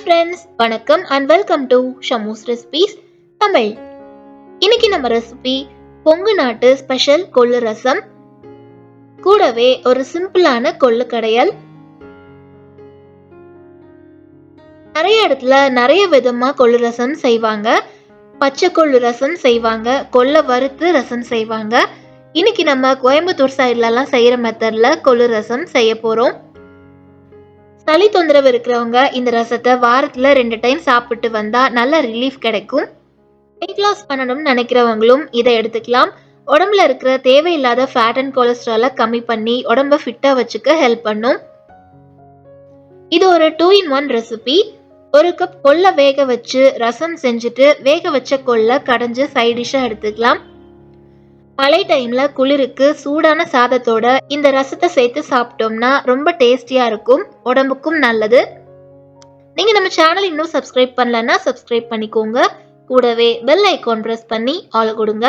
Friends, வணக்கம் and welcome to Shamu's recipes Tamil. இன்னைக்கு நம்ம ரெசிபி கொங்கு நாட்டு ஸ்பெஷல் கொள்ளு ரசம், கூடவே ஒரு சிம்பிளான கொள்ளு கடையல். நிறைய இடத்துல நிறைய விதமா கொள்ளு ரசம் செய்வாங்க. பச்சை கொள்ளு ரசம் செய்வாங்க, கொள்ளை வறுத்து ரசம் செய்வாங்க. இன்னைக்கு நம்ம கோயம்புத்தூர் சைட்லலாம் செய்யற மெத்தட்ல கொள்ளு ரசம் செய்ய போறோம். சளி தொந்தரவு இருக்கிறவங்க இந்த ரசத்தை வாரத்துல 2 டைம் சாப்பிட்டு வந்தா நல்ல ரிலீஃப் கிடைக்கும். வெயிட் லாஸ் பண்ணணும்னு நினைக்கிறவங்களும் இதை எடுத்துக்கலாம். உடம்புல இருக்கிற தேவையில்லாத ஃபேட் அண்ட் கொலஸ்ட்ராலை கம்மி பண்ணி உடம்ப ஃபிட்டா வச்சுக்க ஹெல்ப் பண்ணும். இது ஒரு 2-in-1 ரெசிபி. 1 கப் கொள்ளை வேக வச்சு ரசம் செஞ்சுட்டு வேக வச்ச கொள்ளை கடைஞ்சு சைட் டிஷ்ஷா எடுத்துக்கலாம். மழை டைம்ல குளிருக்கு சூடான சாதத்தோட இந்த ரசத்தை சேர்த்து சாப்பிட்டோம்னா ரொம்ப டேஸ்டியா இருக்கும், உடம்புக்கும் நல்லது. நீங்க நம்ம சேனல் இன்னும் சப்ஸ்கிரைப் பண்ணலன்னா சப்ஸ்கிரைப் பண்ணிக்கோங்க. கூடவே பெல் ஐகான் பிரஸ் பண்ணி ஆல் கொடுங்க.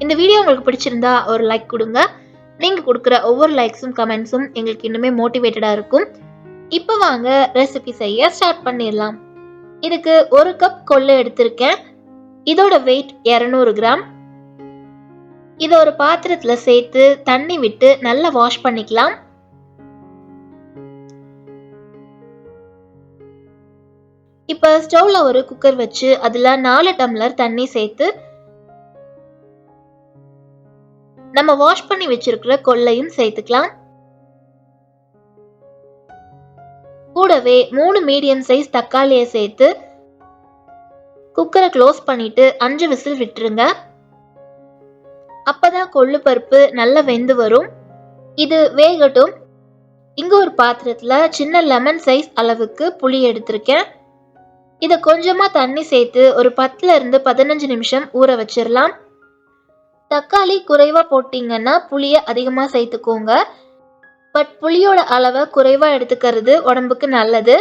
இந்த வீடியோ உங்களுக்கு பிடிச்சிருந்தா ஒரு லைக் கொடுங்க. நீங்க கொடுக்குற ஒவ்வொரு லைக்ஸும் கமெண்ட்ஸும் எங்களுக்கு இன்னுமே மோட்டிவேட்டடா இருக்கும். இப்போ வாங்க ரெசிபி செய்ய ஸ்டார்ட் பண்ணிடலாம். இதுக்கு 1 கப் கொள்ளை எடுத்திருக்கேன். இதோட வெயிட் 200 கிராம். இதை ஒரு பாத்திரத்துல சேர்த்து தண்ணி விட்டு நல்லா வாஷ் பண்ணிக்கலாம். இப்ப ஸ்டவ்ல ஒரு குக்கர் வச்சு அதுல 4 டம்ளர் தண்ணி சேர்த்து நம்ம வாஷ் பண்ணி வச்சிருக்கிற கொள்ளையும் சேர்த்துக்கலாம். கூடவே 3 மீடியம் சைஸ் தக்காளியை சேர்த்து குக்கரை க்ளோஸ் பண்ணிட்டு 5 விசில் விட்டுருங்க. அப்பதான் கொள்ளு பருப்பு நல்லா வெந்து வரும். இது வேகட்டும். இங்க ஒரு பாத்திரத்துல சின்ன லெமன் சைஸ் அளவுக்கு புளி எடுத்திருக்கேன். இத கொஞ்சமா தண்ணி சேர்த்து ஒரு 10ல இருந்து 15 நிமிஷம் ஊற வச்சிடலாம். தக்காளி குறைவா போட்டீங்கன்னா புளிய அதிகமா சேர்த்துக்கோங்க. பட் புளியோட அளவை குறைவா எடுத்துக்கிறது உடம்புக்கு நல்லது.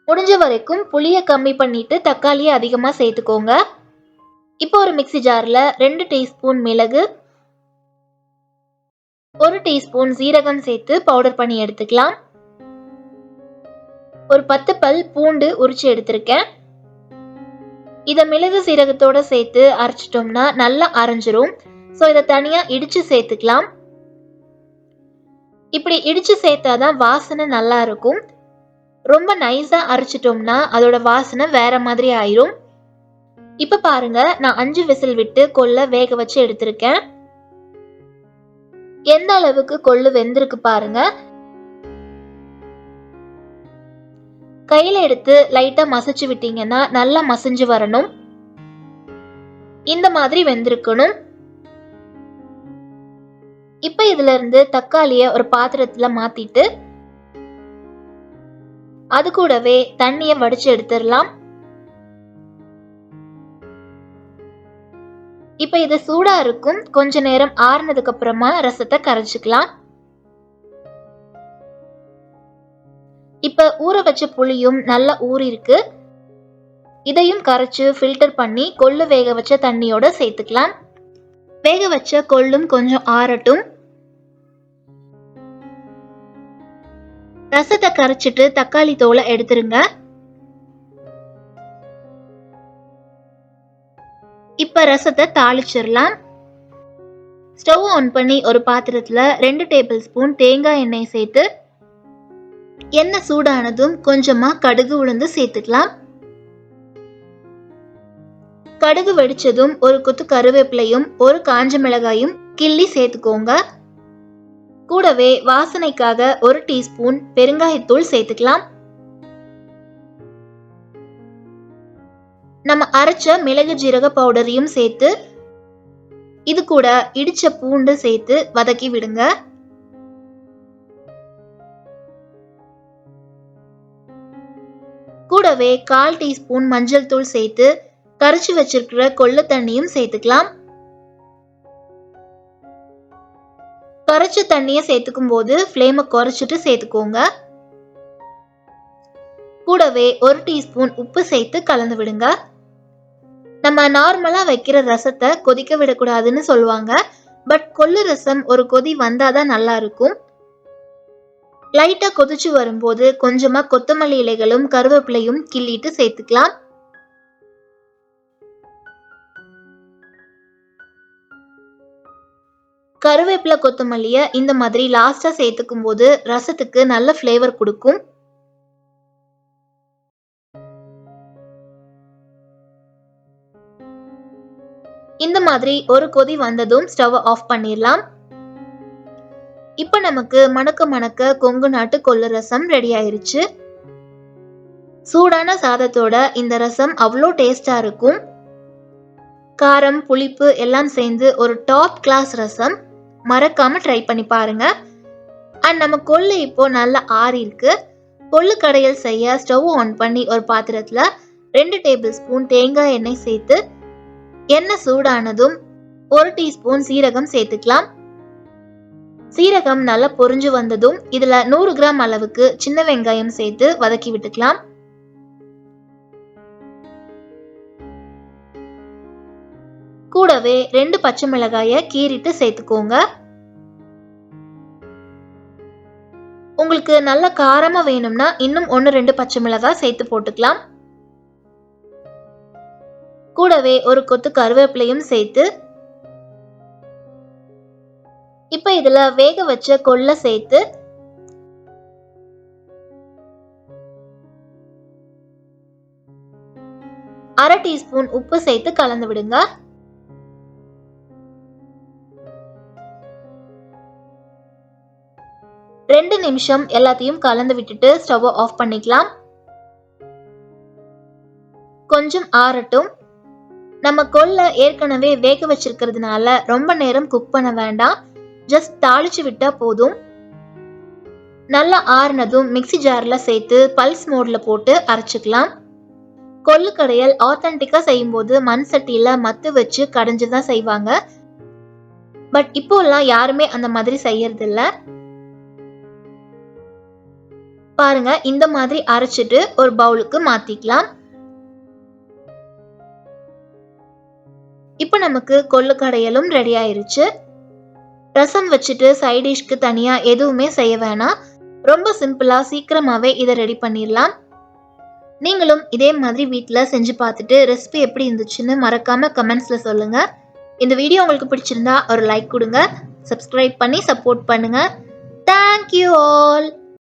முடிஞ்ச வரைக்கும் புளிய கம்மி பண்ணிட்டு தக்காளியை அதிகமா சேர்த்துக்கோங்க. இப்போ ஒரு மிக்ஸி ஜார்ல 2 டீஸ்பூன் மிளகு, 1 டீஸ்பூன் சீரகம் சேர்த்து பவுடர் பண்ணி எடுத்துக்கலாம். ஒரு 10 பல் பூண்டு உரிச்சு எடுத்திருக்கேன். இத மிளகு சீரகத்தோட சேர்த்து அரைச்சிட்டோம்னா நல்லா அரைஞ்சிரும். ஸோ இதை தனியா இடிச்சு சேர்த்துக்கலாம். இப்படி இடிச்சு சேர்த்தாதான் வாசனை நல்லா இருக்கும். ரொம்ப நைஸா அரைச்சிட்டோம்னா அதோட வாசனை வேற மாதிரி ஆயிரும். இப்ப பாருங்க, நான் 5 விசில் விட்டு கொள்ளை வேக வச்சு எடுத்திருக்கேன். எந்த அளவுக்கு கொள்ளு வெந்திருக்கு பாருங்க. கையில எடுத்து லைட்டா மசிச்சு விட்டீங்கன்னா நல்லா மசிஞ்சு வரணும். இந்த மாதிரி வெந்திருக்கணும். இப்ப இதுல இருந்து தக்காளிய ஒரு பாத்திரத்துல மாத்திட்டு அது கூடவே தண்ணிய வடிச்சு எடுத்துடலாம். இப்ப இது சூடா இருக்கும். கொஞ்ச நேரம் ஆறுனதுக்கு அப்புறமா ரசத்தை கரைச்சுக்கலாம். இப்ப ஊற வச்ச புளியும் நல்லா ஊறி இருக்கு. இதையும் கரைச்சு ஃபில்டர் பண்ணி கொள்ளு வேக வச்ச தண்ணியோட சேர்த்துக்கலாம். வேக வச்ச கொள்ளும் கொஞ்சம் ஆறட்டும். ரசத்தை கரைச்சிட்டு தக்காளி தோலை எடுத்துருங்க. இப்ப ரசத்தை தாளிச்சிடலாம். ஸ்டவ் ஆன் பண்ணி ஒரு பாத்திரத்துல 2 டேபிள் ஸ்பூன் தேங்காய் எண்ணெய் சேர்த்து எண்ணெய் சூடானதும் கொஞ்சமா கடுகு உளுந்து சேர்த்துக்கலாம். கடுகு வெடிச்சதும் ஒரு கொத்து கருவேப்பிலையும் 1 காஞ்ச மிளகாயும் கிள்ளி சேர்த்துக்கோங்க. கூடவே வாசனைக்காக 1 டீஸ்பூன் பெருங்காயத்தூள் சேர்த்துக்கலாம். நம்ம அரைச்ச மிளகு ஜீரக பவுடரையும் சேர்த்து இது கூட இடிச்ச பூண்டு சேர்த்து வதக்கி விடுங்க. கூடவே 1/4 டீஸ்பூன் மஞ்சள் தூள் சேர்த்து கரைச்சு வச்சிருக்கிற கொள்ளு தண்ணியும் சேர்த்துக்கலாம். கரைச்ச தண்ணியை சேர்த்துக்கும் போது ஃப்ளேமை குறைச்சிட்டு சேர்த்துக்கோங்க. கூடவே 1 டீஸ்பூன் உப்பு சேர்த்து கலந்து விடுங்க. நம்ம நார்மலா வைக்கிற ரசத்தை கொதிக்க விடக்கூடாதுன்னு சொல்லுவாங்க. பட் கொள்ளு ரசம் ஒரு கொதி வந்தாதான் நல்லா இருக்கும். லைட்டா கொதிச்சு வரும்போது கொஞ்சமா கொத்தமல்லி இலைகளும் கருவேப்பிலையும் கிள்ளிட்டு சேர்த்துக்கலாம். கருவேப்பிலை கொத்தமல்லிய இந்த மாதிரி லாஸ்டா சேர்த்துக்கும் போது ரசத்துக்கு நல்ல ஃப்ளேவர் கொடுக்கும். இந்த மாதிரி ஒரு கொதி வந்ததும் ஸ்டவ் ஆஃப் பண்ணிடலாம். இப்ப நமக்கு மணக்க மணக்க கொங்கு நாட்டு கொள்ளு ரசம் ரெடி ஆயிருச்சு. சூடான சாதத்தோட இந்த ரசம் அவ்வளோ டேஸ்டா இருக்கும். காரம் புளிப்பு எல்லாம் சேர்ந்து ஒரு டாப் கிளாஸ் ரசம். மறக்காம ட்ரை பண்ணி பாருங்க. அண்ட் நம்ம கொள்ளு இப்போ நல்லா ஆறி இருக்கு. கொள்ளு கடையல் செய்ய ஸ்டவ் ஆன் பண்ணி ஒரு பாத்திரத்துல 2 டேபிள் ஸ்பூன் தேங்காய் எண்ணெய் சேர்த்து எண்ணெய் சூடானதும் 1 டீஸ்பூன் சீரகம் சேர்த்துக்கலாம். சீரகம் நல்லா பொரிஞ்சு வந்ததும் இதுல 100 கிராம் அளவுக்கு சின்ன வெங்காயம் சேர்த்து வதக்கி விட்டுக்கலாம். கூடவே 2 பச்சை மிளகாயை கீறிட்டு சேர்த்துக்கோங்க. உங்களுக்கு நல்ல காரமா வேணும்னா இன்னும் 1-2 பச்சை மிளகாய் சேர்த்து போட்டுக்கலாம். கூடவே ஒரு கொத்து கருவேப்பிலையும் சேர்த்து இப்ப இதுல வேக வச்ச கொள்ளை சேர்த்து அரை டீஸ்பூன் உப்பு சேர்த்து கலந்து விடுங்க. ரெண்டு நிமிஷம் எல்லாத்தையும் கலந்து விட்டுட்டு ஸ்டவ் ஆஃப் பண்ணிக்கலாம். கொஞ்சம் ஆறட்டும். நம்ம கொள்ளை ஏற்கனவே வேக வச்சிருக்கிறதுனால ரொம்ப நேரம் குக் பண்ண வேண்டாம். ஜஸ்ட் தாளிச்சு விட்டா போதும். நல்லா ஆறுனதும் மிக்ஸி ஜார்ல சேர்த்து பல்ஸ் மோட்ல போட்டு அரைச்சுக்கலாம். கொள்ளு கடையல் ஆத்தென்டிக்கா செய்யும்போது மண் சட்டியில மத்து வச்சு கடைஞ்சுதான் செய்வாங்க. பட் இப்போல்லாம் யாருமே அந்த மாதிரி செய்யறது இல்ல. பாருங்க, இந்த மாதிரி அரைச்சிட்டு ஒரு பவுலுக்கு மாத்திக்கலாம். இப்ப நமக்கு கொள்ளு கடையலும் ரெடி ஆயிருச்சு. ரசம் வச்சுட்டு சைட் டிஷ்க்கு தனியா எதுவுமே செய்ய வேணாம். ரொம்ப சிம்பிளா சீக்கிரமாவே இதை ரெடி பண்ணிடலாம். நீங்களும் இதே மாதிரி வீட்டில் செஞ்சு பார்த்துட்டு ரெசிபி எப்படி இருந்துச்சுன்னு மறக்காம கமெண்ட்ஸ்ல சொல்லுங்க. இந்த வீடியோ உங்களுக்கு பிடிச்சிருந்தா ஒரு லைக் கொடுங்க. சப்ஸ்கிரைப் பண்ணி சப்போர்ட் பண்ணுங்க. Thank you all.